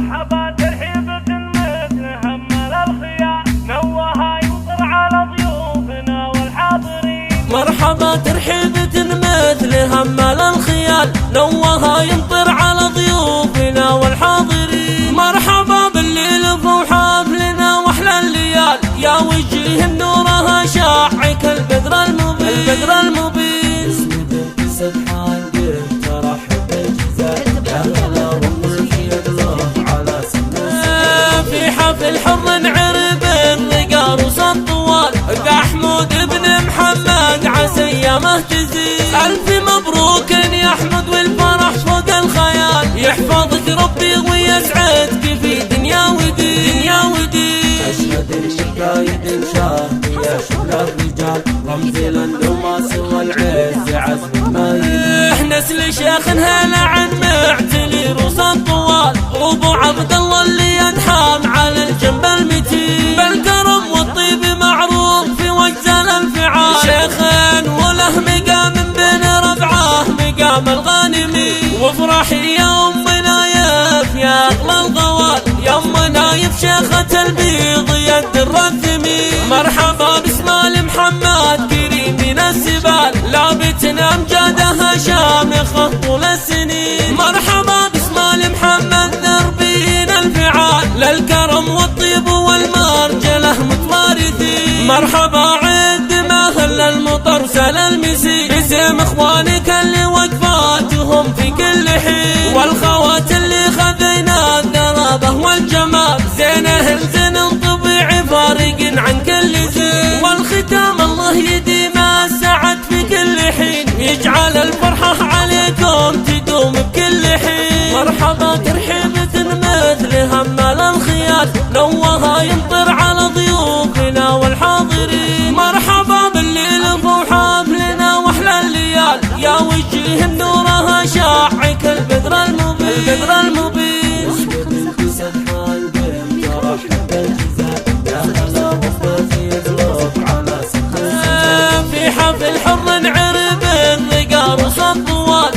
مرحبا ترحيبة مثل همل الخيال نواها يمطر على ضيوفنا والحاضرين. مرحبا ترحيبة مثل همل الخيال نواها يمطر على ضيوفنا والحاضرين. مرحبا بالليل فوق حفلنا واحلى الليال يا وجه نورها شاع كالبدر المبين. البدر المبين اسم بنت سدحان قلت ترحب بالجزائر يا هلا والله يقلب على سنة في حفل حر عرب الرقاروس الطوال حمود بن محمد عسى ايامه تزيد. الف مبروك يا احمد والفرح فوق الخيال يحفظك ربي ويسعدك في دنيا ودين. دنيا ودين اشهد انك قايد شاهد يا شبل الرجال رمزي للنماس والعز عزم ما يلين. نسل شيخ هلا عن معتلي روس الطوال ابو عبد الله اللي ينحام على الجنب المتين. بالكرم والطيب معروف في وجه الانفعال شيخين وله مقام بين ربعه مقام الغانمين. وافرحي يا ام نايف يا اغلى الغوال يا ام نايف شيخة البيض يد الرثمين. مرحبا باسمال محمد كريم من السبال لابت امجادها شامخة طول السنين. مرحبا باسمال محمد دربين الفعال للكرم والطيب والمرجله متوارثين. مرحبا عند ماهل المطر سل المسي اسم اخوانك اللي وقفاتهم في كل حين والخوات اللي خذينا الدرابه والجمال زينه زين طبيعي فارق عن كل زين. والختام الله يديم السعد في كل حين يجعل الفرحه عليكم تدوم بكل حين. مرحبا ترحيبة مثل همل الخيال نواها يمطر على ضيوفنا والحاضرين. مرحبا بالليل فوق حفلنا واحلى الليال يا وجه نورها شاع كالبدر المبين. البدر المبين بنت سدحان قلت ترحب بالجزائر يا هلا وفي يقلب على سنة في حفل حر عرب الرقاروس الطوال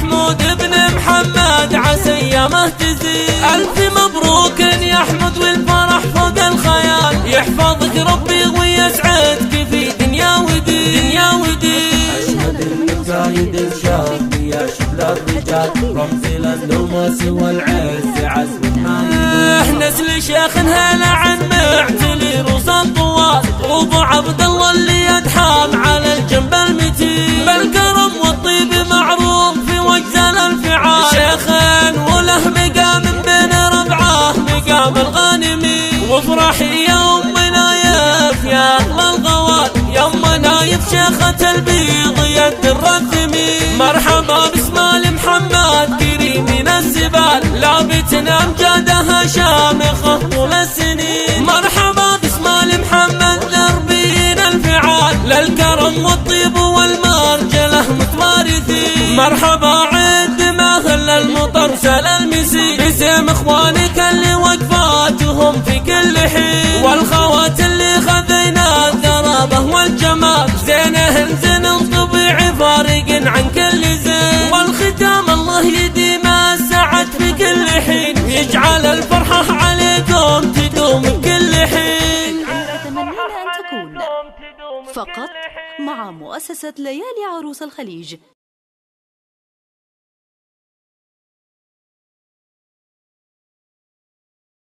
حمود بن محمد عسى ايامه تزيد. الف مبروك يا احمد والفرح فوق الخيال يحفظك ربي ويسعدك في دنيا ودين. دنيا ودين اشهد انك قايد شاهد يا شبل الرجال رمزي للنماس والعز عزم ما يلين. نسل شيخ هلا عن معتلي روس الطوال ابو عبد الله اللي يدحام على الجنب المتين. بالكرم والطيب معروف في وجه الانفعال شيخين وله مقام بين ربعه مقام الغانمين. وافرحي يا ام نايف يا اغلى الغوال يا ام نايف شيخة البيض يد الرثمين. مرحبا باسمال محمد كريم من السبال لابت امجادها شامخة طول السنين. مرحبا باسمال محمد دربين الفعال للكرم والطيب والمرجله متوارثين. مرحبا عند ماهل المطر سل المسي اسم اخوانك اللي وقفاتهم في كل حين والخوات اللي خذينا الدرابه والجمال زينه زين طبيعي فارق عن كل زين. والختام الله يديم السعد في كل حين يجعل الفرحه عليكم تدوم بكل حين. تتمنون أن تكون فقط مع مؤسسة ليالي عروس الخليج.